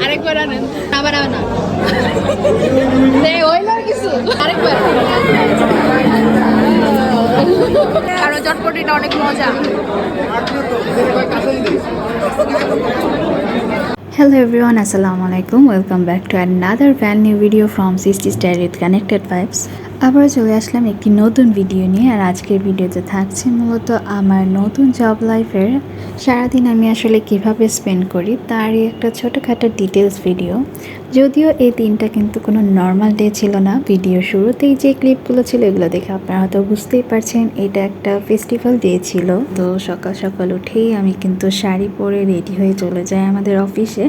আরেকবার আনেন আবার না হইলো কিছু আরেকবার কারণ চটপটিটা অনেক মজা। Hello everyone, Assalamu alaikum. Welcome back to another brand new video from Sisti Style with Connected Vibes. আবার চলে আসলাম একটি নতুন ভিডিও নিয়ে। আর আজকের ভিডিওতে থাকছে মূলত আমার নতুন জব লাইফের সারাদিন আমি আসলে কিভাবে স্পেন্ড করি তারই একটা ছোটোখাটো ডিটেলস ভিডিও। যদিও এই দিনটা কিন্তু কোনো নর্মাল ডে ছিল না। ভিডিও শুরুতেই যে ক্লিপগুলো ছিল এগুলো দেখে আপনারা হয়তো বুঝতেই পারছেন এটা একটা ফেস্টিভ্যাল ডে ছিল। তো সকাল সকাল উঠেই আমি কিন্তু শাড়ি পরে রেডি হয়ে চলে যাই আমাদের অফিসে।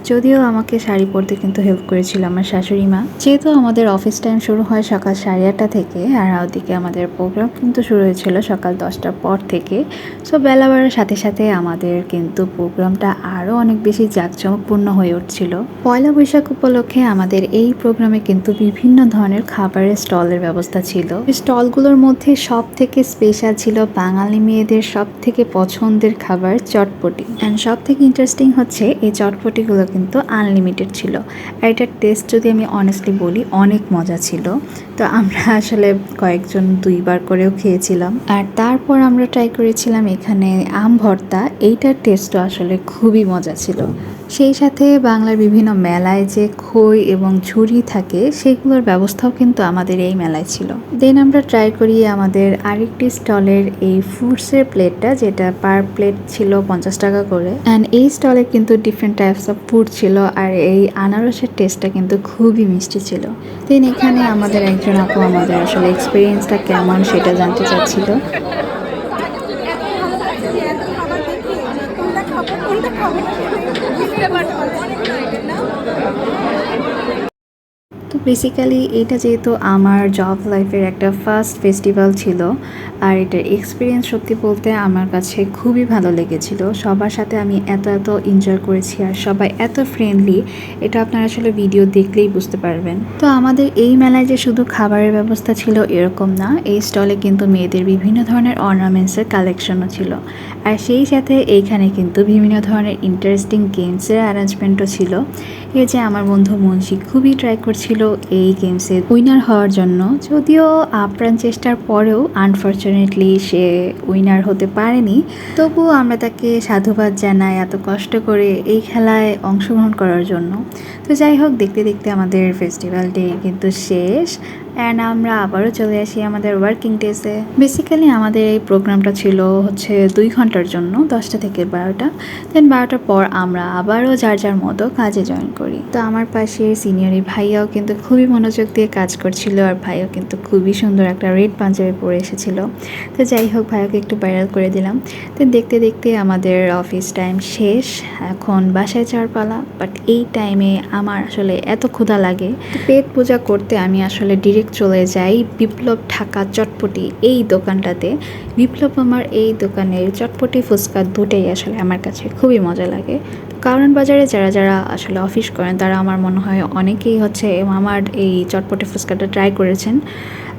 যদিও আমাকে শাড়ি পরতে কিন্তু হেল্প করেছিল আমার শাশুড়ি মা। যেহেতু আমাদের অফিস টাইম শুরু হয় সকাল 8:30 থেকে, আর ওদিকে আমাদের প্রোগ্রাম কিন্তু শুরু হয়েছিল সকাল 10টার পর থেকে। সো বেলা বাড়ার সাথে সাথে আমাদের কিন্তু প্রোগ্রামটা আরও অনেক বেশি জাঁকজমকপূর্ণ হয়ে উঠছিল। পয়লা বৈশাখ উপলক্ষে আমাদের এই প্রোগ্রামে কিন্তু বিভিন্ন ধরনের খাবারের স্টলের ব্যবস্থা ছিল। স্টলগুলোর মধ্যে সব থেকে স্পেশাল ছিল বাঙালি মেয়েদের সব থেকে পছন্দের খাবার চটপটি। অ্যান্ড সব থেকে ইন্টারেস্টিং হচ্ছে এই চটপটিগুলো কিন্তু আনলিমিটেড ছিল। আর এটার টেস্ট যদি আমি অনেস্টলি বলি অনেক মজা ছিল। তো আমরা আসলে কয়েকজন 2বার করেও খেয়েছিলাম। আর তারপর আমরা ট্রাই করেছিলাম এখানে আম ভর্তা। এইটার টেস্টও আসলে খুবই মজা ছিল। সেই সাথে বাংলার বিভিন্ন মেলায় যে খই এবং ঝুড়ি থাকে সেগুলোর ব্যবস্থাও কিন্তু আমাদের এই মেলায় ছিল। দেন আমরা ট্রাই করি আমাদের আরেকটি স্টলের এই ফ্রুটসের প্লেটটা, যেটা পার প্লেট ছিল 50 টাকা করে। অ্যান্ড এই স্টলে কিন্তু ডিফারেন্ট টাইপস অফ ফুড ছিল, আর এই আনারসের টেস্টটা কিন্তু খুবই মিষ্টি ছিল। দেন এখানে আমাদের একজন আপু আমাদের আসলে এক্সপিরিয়েন্সটা কেমন সেটা জানতে চাচ্ছিল। তো বেসিক্যালি এটা যেহেতু আমার জব লাইফের একটা ফার্স্ট ফেস্টিভ্যাল ছিল, আর এটার এক্সপিরিয়েন্স সত্যি বলতে আমার কাছে খুবই ভালো লেগেছিল। সবার সাথে আমি এত এনজয় করেছি, আর সবাই এত ফ্রেন্ডলি, এটা আপনারা আসলে ভিডিও দেখলেই বুঝতে পারবেন। তো আমাদের এই মেলায় যে শুধু খাবারের ব্যবস্থা ছিল এরকম না, এই স্টলে কিন্তু মেয়েদের বিভিন্ন ধরনের অর্নামেন্টসের কালেকশনও ছিল। আর সেই সাথে এইখানে কিন্তু বিভিন্ন ধরনের ইন্টারেস্টিং গেমসের অ্যারেঞ্জমেন্টও ছিল। এই যে আমার বন্ধু মুন্সি খুবই ট্রাই করছিল এই গেমসে উইনার হওয়ার জন্য। যদিও আপ্রাণ চেষ্টার পরেও আনফর্চুনেটলি সে উইনার হতে পারেনি। তবুও আমরা তাকে সাধুবাদ জানাই এত কষ্ট করে এই খেলায় অংশগ্রহণ করার জন্য। তো যাই হোক, দেখতে দেখতে আমাদের ফেস্টিভ্যাল ডে কিন্তু শেষ। অ্যান্ড আমরা আবারও চলে আসি আমাদের ওয়ার্কিং ডেসে। বেসিক্যালি আমাদের এই প্রোগ্রামটা ছিল হচ্ছে 2 ঘন্টার জন্য, 10টা থেকে 12টা। দেন 12টার পর আমরা আবারও যার যার মতো কাজে জয়েন করি। তো আমার পাশে সিনিয়র ভাইয়াও কিন্তু খুবই মনোযোগ দিয়ে কাজ করছিল, আর ভাইয়াও কিন্তু খুবই সুন্দর একটা রেড পাঞ্জাবি পরে এসেছিল। তো যাই হোক, ভাইয়াকে একটু ভাইরাল করে দিলাম। তো দেখতে দেখতে আমাদের অফিস টাইম শেষ, এখন বাসায় যাওয়ার পালা। বাট এই টাইমে আমার আসলে এত ক্ষুধা লাগে, পেট পূজা করতে আমি আসলে ডিরেক্ট চলে যাই বিপ্লব ঢাকা চটপটি এই দোকানটাতে। বিপ্লব আমার এই দোকানের চটপটি ফুচকা দুটোই আসলে আমার কাছে খুবই মজা লাগে। কারণ বাজারে যারা যারা আসলে অফিস করেন তারা আমার মনে হয় অনেকেই হচ্ছে আমার এই চটপটি ফুচকাটা ট্রাই করেছেন।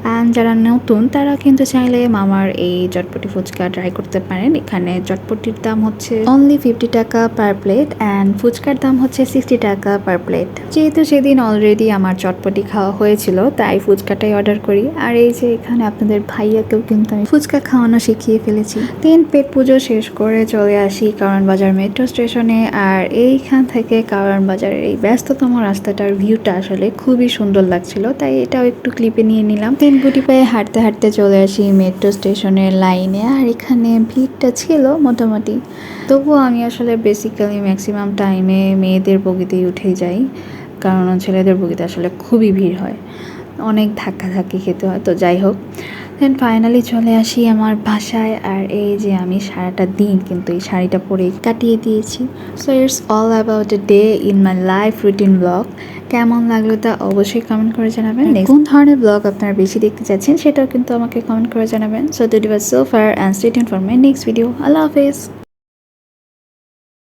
অ্যান্ড যারা নতুন তারা কিন্তু চাইলে মামার এই চটপটি ফুচকা ট্রাই করতে পারেন। এখানে চটপটির দাম হচ্ছে অনলি 50 টাকা পার প্লেট, অ্যান্ড ফুচকার দাম হচ্ছে 60 টাকা পার প্লেট। যেহেতু সেদিন অলরেডি আমার চটপটি খাওয়া হয়েছিল তাই ফুচকাটাই অর্ডার করি। আর এই যে এখানে আপনাদের ভাইয়াকেও কিন্তু আমি ফুচকা খাওয়ানো শিখিয়ে ফেলেছি। দেন পেট পুজো শেষ করে চলে আসি কারণ বাজার মেট্রো স্টেশনে। আর এইখান থেকে কারণ বাজারের এই ব্যস্ততম রাস্তাটার ভিউটা আসলে খুবই সুন্দর লাগছিল, তাই এটাও একটু ক্লিপে নিয়ে নিলাম। গুটি পায়ে হাঁটতে হাঁটতে চলে আসি মেট্রো স্টেশনের লাইনে। আর এখানে ভিড়টা ছিল মোটামুটি, তবুও আমি আসলে বেসিক্যালি ম্যাক্সিমাম টাইমে মেয়েদের বগিতেই উঠে যাই, কারণ ছেলেদের বগিতে আসলে খুবই ভিড় হয়, অনেক ধাক্কাধাক্কি খেতে হয়। তো যাই হোক, দেন ফাইনালি চলে আসি আমার বাসায়। আর এই যে আমি সারাটা দিন কিন্তু এই শাড়িটা পরেই কাটিয়ে দিয়েছি। So it's all about a day in my life routine blog. কেমন লাগলো তা অবশ্যই কমেন্ট করে জানাবেন। কোন ধরনের ব্লগ আপনারা বেশি দেখতে চাচ্ছেন সেটাও কিন্তু আমাকে কমেন্ট করে জানাবেন। So that was so far, and stay tuned for my next video. আল্লাহ হাফেজ।